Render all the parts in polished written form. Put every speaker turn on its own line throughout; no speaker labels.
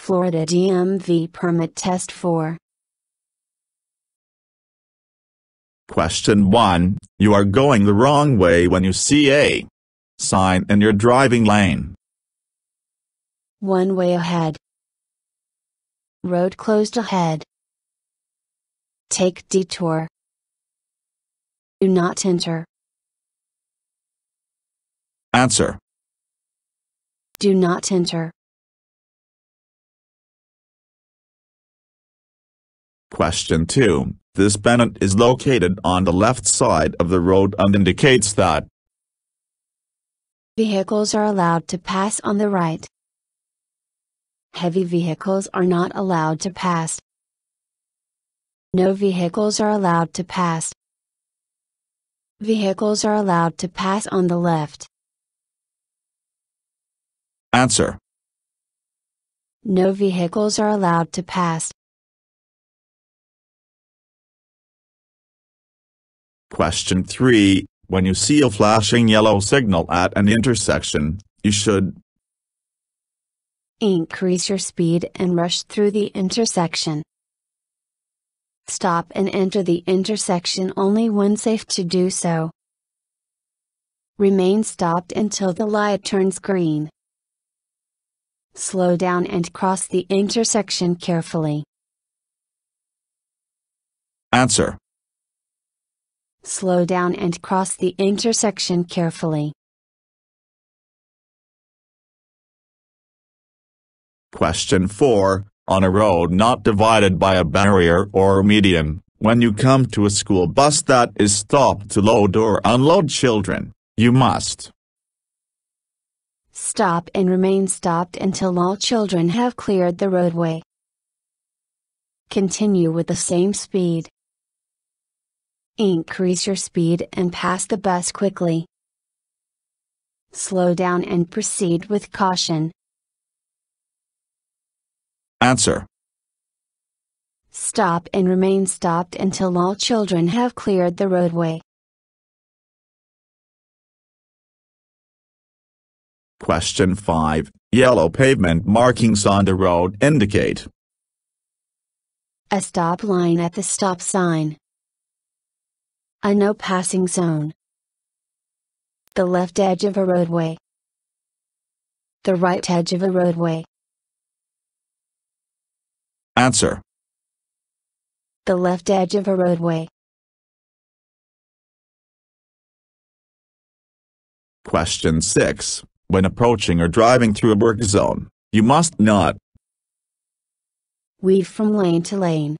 Florida DMV permit test 4.
Question 1. You are going the wrong way when you see a sign in your driving lane.
One way ahead. Road closed ahead. Take detour. Do not enter.
Answer.
Do not enter.
Question 2. This pennant is located on the left side of the road and indicates that
vehicles are allowed to pass on the right. Heavy vehicles are not allowed to pass. No vehicles are allowed to pass. Vehicles are allowed to pass on the left.
Answer.
No vehicles are allowed to pass.
Question 3. When you see a flashing yellow signal at an intersection, you should
increase your speed and rush through the intersection. Stop and enter the intersection only when safe to do so. Remain stopped until the light turns green. Slow down and cross the intersection carefully.
Answer.
Slow down and cross the intersection carefully.
Question 4. On a road not divided by a barrier or median, when you come to a school bus that is stopped to load or unload children, you must
stop and remain stopped until all children have cleared the roadway. Continue with the same speed. Increase your speed and pass the bus quickly. Slow down and proceed with caution.
Answer.
Stop and remain stopped until all children have cleared the roadway.
Question 5. Yellow pavement markings on the road indicate
a stop line at the stop sign. A no passing zone. The left edge of a roadway. The right edge of a roadway.
Answer.
The left edge of a roadway.
Question 6. When approaching or driving through a work zone, you must not
weave from lane to lane.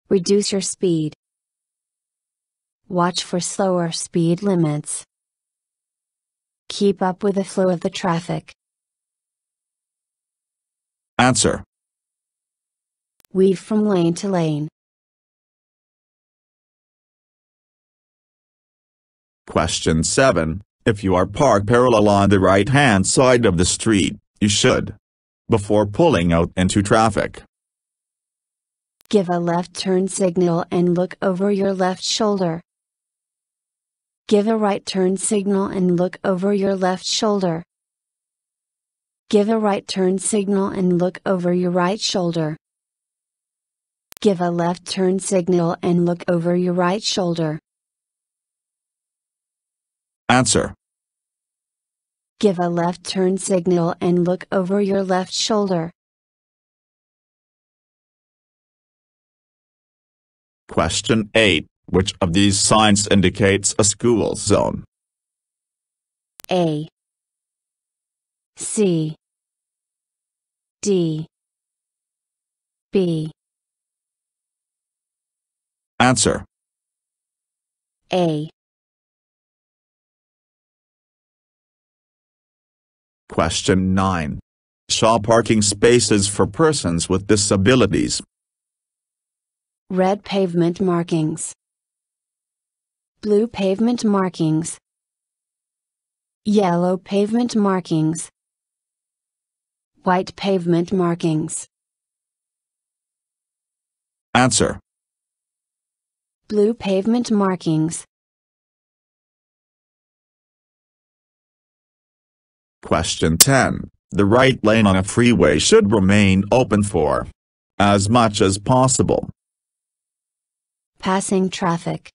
Reduce your speed. Watch for slower speed limits. Keep up with the flow of the traffic.
Answer.
Weave from lane to lane.
Question 7. If you are parked parallel on the right-hand side of the street, you should, before pulling out into traffic,
give a left turn signal and look over your left shoulder. Give a right turn signal and look over your left shoulder. Give a right turn signal and look over your right shoulder. Give a left turn signal and look over your right shoulder.
Answer.
Give a left turn signal and look over your left shoulder.
Question 8. Which of these signs indicates a school zone?
A, C, D, B.
Answer.
A.
Question 9. Show parking spaces for persons with disabilities.
Red pavement markings. Blue pavement markings. Yellow pavement markings. White pavement markings.
Answer.
Blue pavement markings.
Question 10. The right lane on a freeway should remain open for as much as possible.
Passing traffic.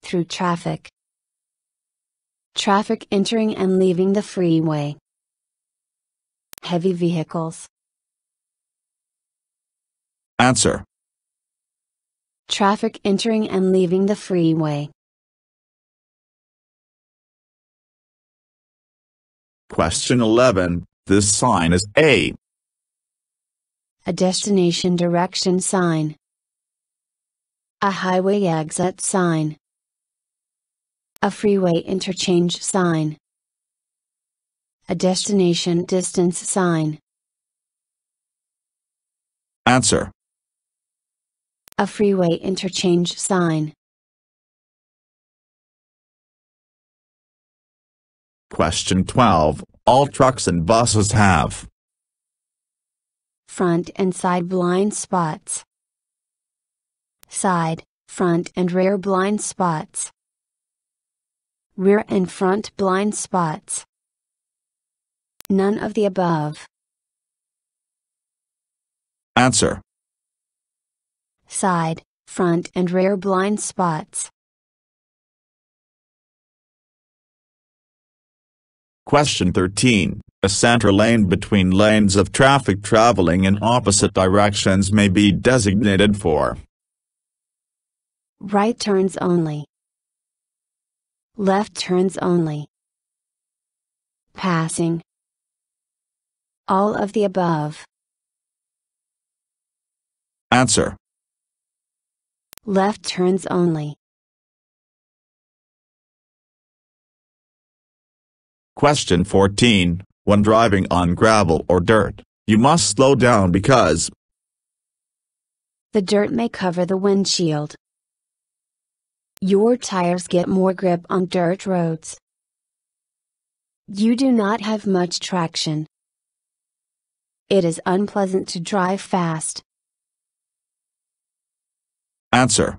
Through traffic. Traffic entering and leaving the freeway. Heavy vehicles.
Answer.
Traffic entering and leaving the freeway.
Question 11. This sign is A.
A destination direction sign. A highway exit sign. A freeway interchange sign. A destination distance sign.
Answer.
A freeway interchange sign.
Question 12. All trucks and buses have
Front and side blind spots. Side, front and rear blind spots. Rear and front blind spots. None of the above.
Answer.
Side, front and rear blind spots.
Question 13. A center lane between lanes of traffic traveling in opposite directions may be designated for
Right turns only. Left turns only. Passing. All of the above.
Answer.
Left turns only.
Question 14. When driving on gravel or dirt, you must slow down because
The dirt may cover the windshield. Your tires get more grip on dirt roads. You do not have much traction. It is unpleasant to drive fast.
Answer.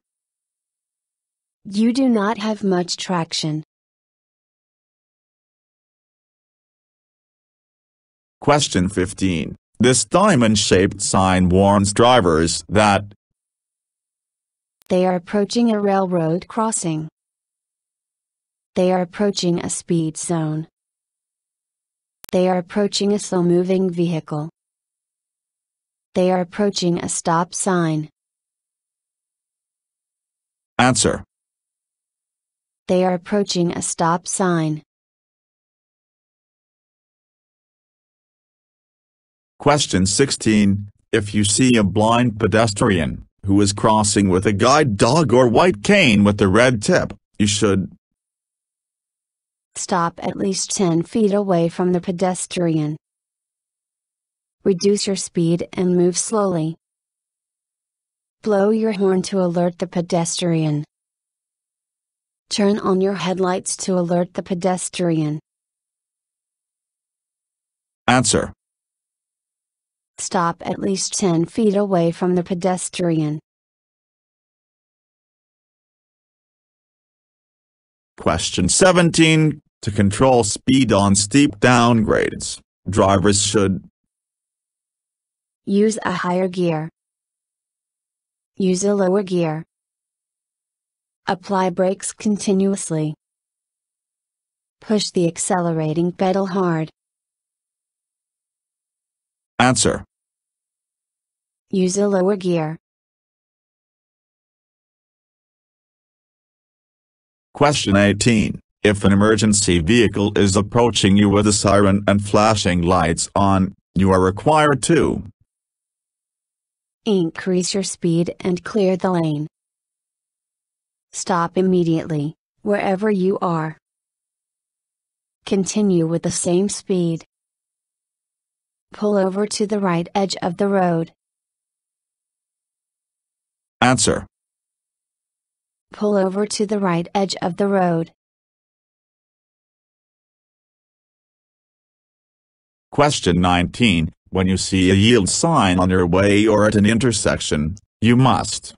You do not have much traction.
Question 15. This diamond-shaped sign warns drivers that
They are approaching a railroad crossing. They are approaching a speed zone. They are approaching a slow-moving vehicle. They are approaching a stop sign.
Answer.
They are approaching a stop sign.
Question 16. If you see a blind pedestrian who is crossing with a guide dog or white cane with a red tip, you should
Stop at least 10 feet away from the pedestrian. Reduce your speed and move slowly. Blow your horn to alert the pedestrian. Turn on your headlights to alert the pedestrian.
Answer.
Stop at least 10 feet away from the pedestrian.
Question 17. To control speed on steep downgrades, drivers should
Use a higher gear. Use a lower gear. Apply brakes continuously. Push the accelerating pedal hard.
Answer.
Use a lower gear.
Question 18. If an emergency vehicle is approaching you with a siren and flashing lights on, you are required to
Increase your speed and clear the lane. Stop immediately, wherever you are. Continue with the same speed. Pull over to the right edge of the road.
Answer.
Pull over to the right edge of the road.
Question 19. When you see a yield sign on your way or at an intersection, you must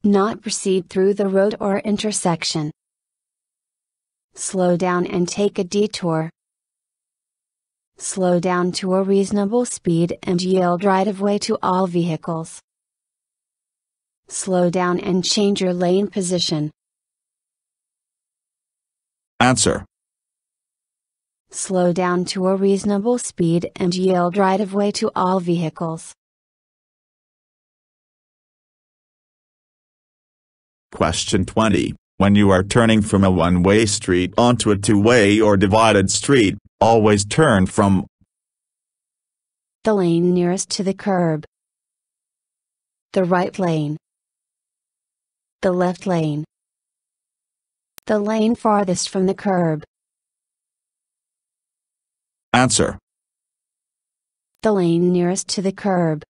Not proceed through the road or intersection. Slow down and take a detour. Slow down to a reasonable speed and yield right-of-way to all vehicles. Slow down and change your lane position.
Answer.
Slow down to a reasonable speed and yield right-of-way to all vehicles.
Question 20. When you are turning from a one-way street onto a two-way or divided street, always turn from
the lane nearest to the curb, the right lane, the left lane, the lane farthest from the curb.
Answer.
The lane nearest to the curb.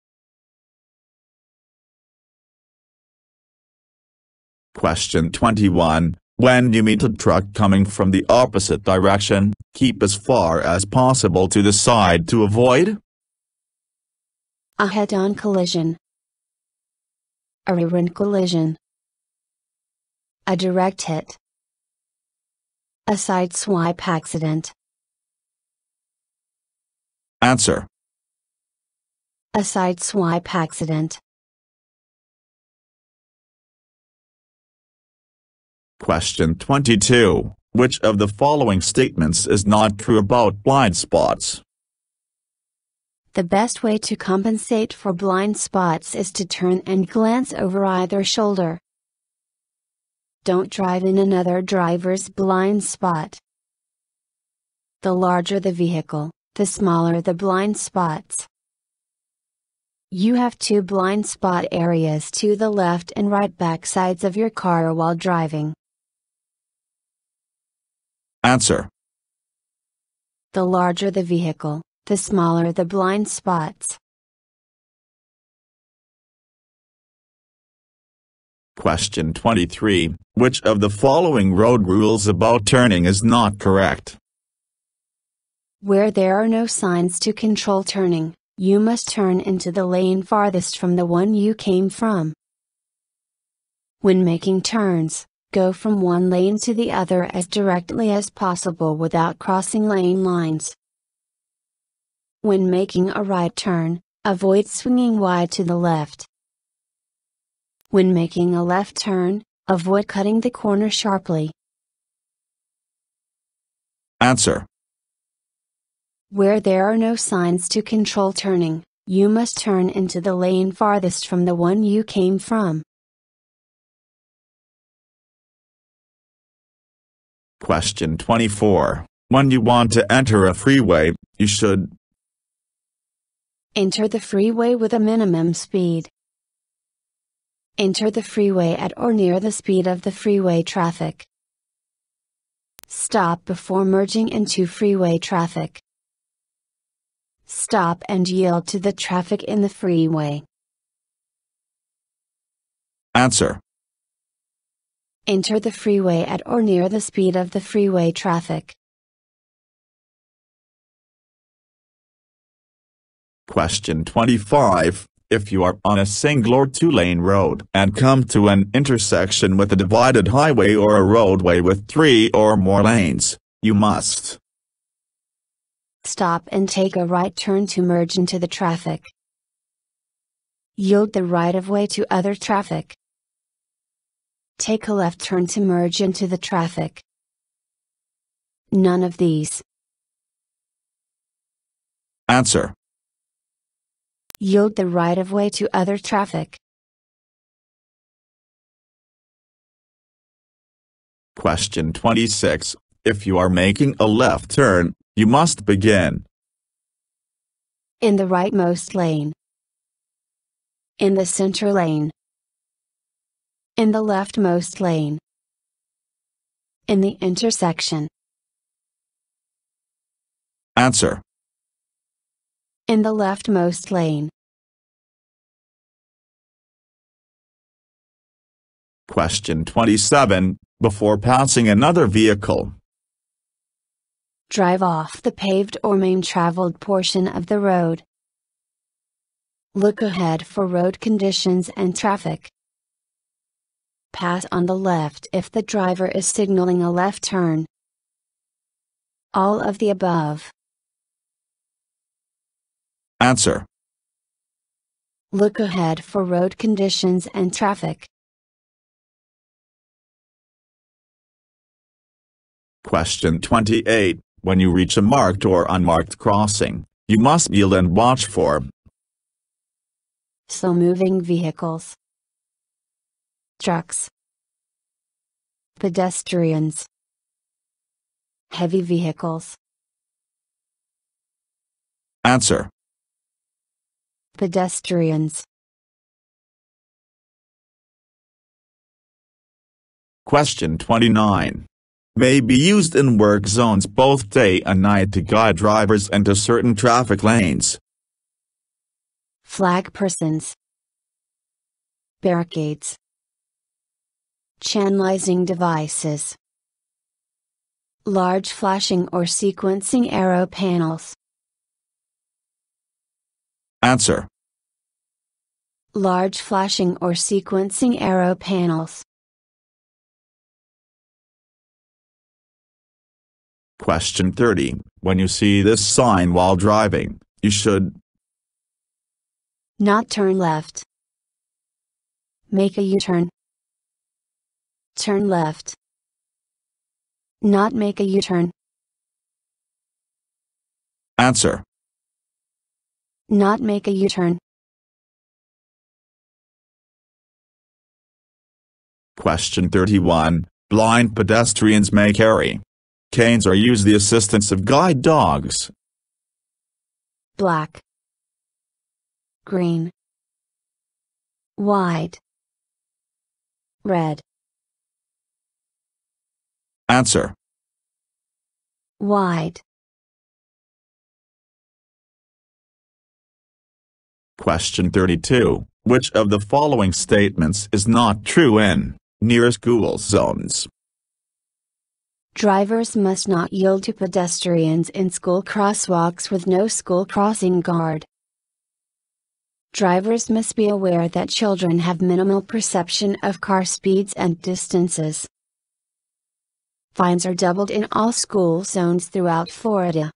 Question 21. When you meet a truck coming from the opposite direction, keep as far as possible to the side to avoid
a head-on collision, a rear-end collision, a direct hit, a side swipe accident.
Answer.
A side swipe accident.
Question 22. Which of the following statements is not true about blind spots?
The best way to compensate for blind spots is to turn and glance over either shoulder. Don't drive in another driver's blind spot. The larger the vehicle, the smaller the blind spots. You have two blind spot areas to the left and right back sides of your car while driving.
Answer.
The larger the vehicle, the smaller the blind spots.
Question 23. Which of the following road rules about turning is not correct?
Where there are no signs to control turning, you must turn into the lane farthest from the one you came from. When making turns, go from one lane to the other as directly as possible without crossing lane lines. When making a right turn, avoid swinging wide to the left. When making a left turn, avoid cutting the corner sharply.
Answer.
Where there are no signs to control turning, you must turn into the lane farthest from the one you came from.
Question 24. When you want to enter a freeway, you should
enter the freeway with a minimum speed. Enter the freeway at or near the speed of the freeway traffic. Stop before merging into freeway traffic. Stop and yield to the traffic in the freeway.
Answer.
Enter the freeway at or near the speed of the freeway traffic.
Question 25. If you are on a single or two-lane road and come to an intersection with a divided highway or a roadway with 3 or more lanes, you must
stop and take a right turn to merge into the traffic. Yield the right-of-way to other traffic. Take a left turn to merge into the traffic. None of these.
Answer.
Yield the right-of-way to other traffic.
Question 26. If you are making a left turn, you must begin
in the rightmost lane, in the center lane, in the leftmost lane, in the intersection.
Answer.
In the leftmost lane.
Question 27. Before passing another vehicle,
drive off the paved or main traveled portion of the road. Look ahead for road conditions and traffic. Pass on the left if the driver is signaling a left turn. All of the above.
Answer.
Look ahead for road conditions and traffic.
Question 28. When you reach a marked or unmarked crossing, you must yield and watch for
slow-moving vehicles, trucks, pedestrians, heavy vehicles.
Answer.
Pedestrians.
Question 29. May be used in work zones both day and night to guide drivers into certain traffic lanes.
Flag persons, barricades, channelizing devices, large flashing or sequencing arrow panels.
Answer.
Large flashing or sequencing arrow panels.
Question 30. When you see this sign while driving, you should
not turn left, make a U-turn, turn left, not make a U-turn.
Answer.
Not make a U-turn.
Question 31. Blind pedestrians may carry canes or use the assistance of guide dogs.
Black, green, white, red.
Answer.
White.
Question 32. Which of the following statements is not true in near school zones?
Drivers must not yield to pedestrians in school crosswalks with no school crossing guard. Drivers must be aware that children have minimal perception of car speeds and distances. Fines are doubled in all school zones throughout Florida.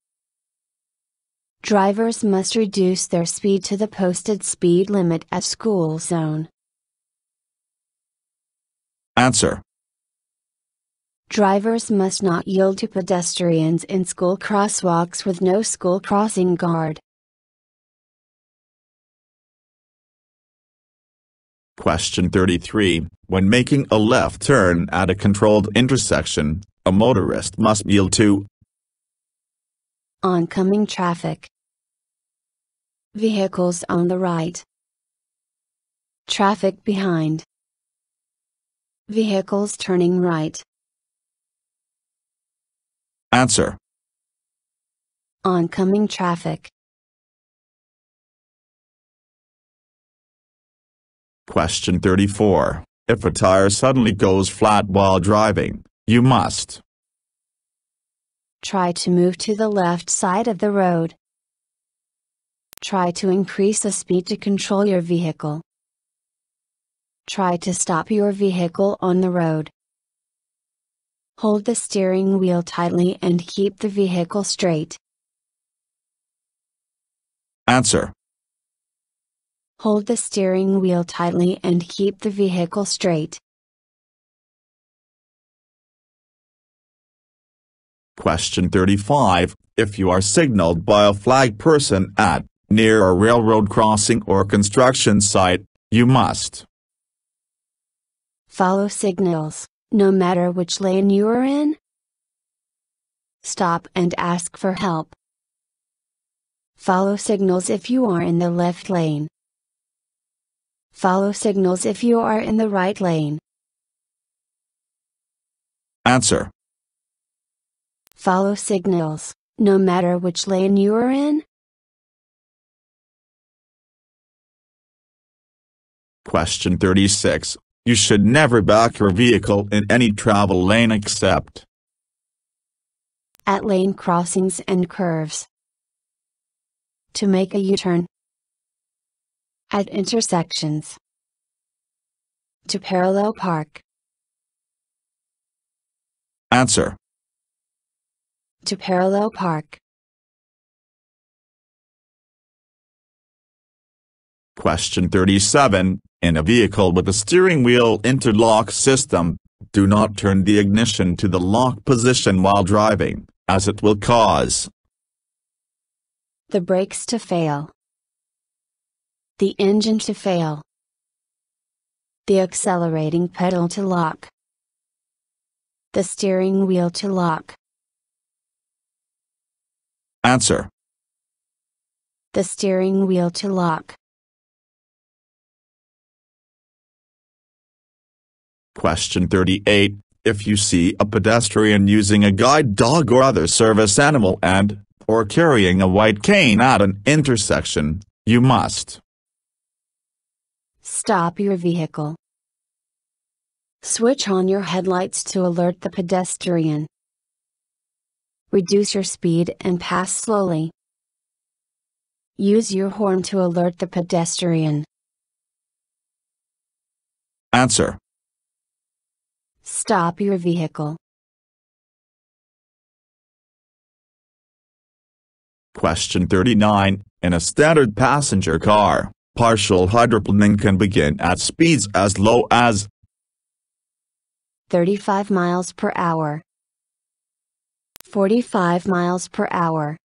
Drivers must reduce their speed to the posted speed limit at school zone.
Answer.
Drivers must not yield to pedestrians in school crosswalks with no school crossing guard.
Question 33. When making a left turn at a controlled intersection, a motorist must yield to
oncoming traffic, vehicles on the right, traffic behind, vehicles turning right.
Answer.
Oncoming traffic.
Question 34. If a tire suddenly goes flat while driving, you must
try to move to the left side of the road. Try to increase the speed to control your vehicle. Try to stop your vehicle on the road. Hold the steering wheel tightly and keep the vehicle straight.
Answer.
Hold the steering wheel tightly and keep the vehicle straight.
Question 35. If you are signaled by a flag person at near a railroad crossing or construction site, you must
follow signals, no matter which lane you are in. Stop and ask for help. Follow signals if you are in the left lane. Follow signals if you are in the right lane.
Answer.
Follow signals, no matter which lane you are in.
Question 36. You should never back your vehicle in any travel lane except
at lane crossings and curves. To make a U-turn. At intersections. To parallel park.
Answer.
To parallel park.
Question 37. In a vehicle with a steering wheel interlock system, do not turn the ignition to the lock position while driving, as it will cause
the brakes to fail, the engine to fail, the accelerating pedal to lock, the steering wheel to lock.
Answer:
the steering wheel to lock.
Question 38. If you see a pedestrian using a guide dog or other service animal or carrying a white cane at an intersection, you must
stop your vehicle. Switch on your headlights to alert the pedestrian. Reduce your speed and pass slowly. Use your horn to alert the pedestrian.
Answer:
stop your vehicle.
Question 39. In a standard passenger car, partial hydroplaning can begin at speeds as low as
35 miles per hour, 45 miles per hour,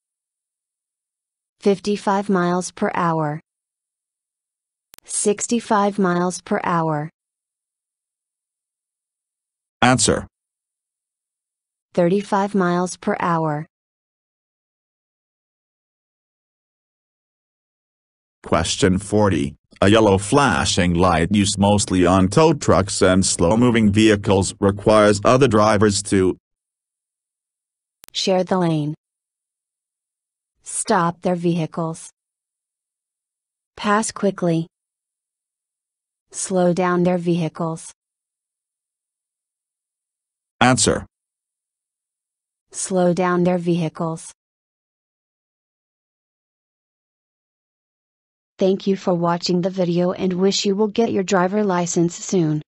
55 miles per hour, 65 miles per hour.
Answer:
35 miles per hour.
Question 40. A yellow flashing light used mostly on tow trucks and slow-moving vehicles requires other drivers to
share the lane, stop their vehicles, pass quickly, slow down their vehicles.
Answer:
slow down their vehicles. Thank you for watching the video and wish you will get your driver license soon.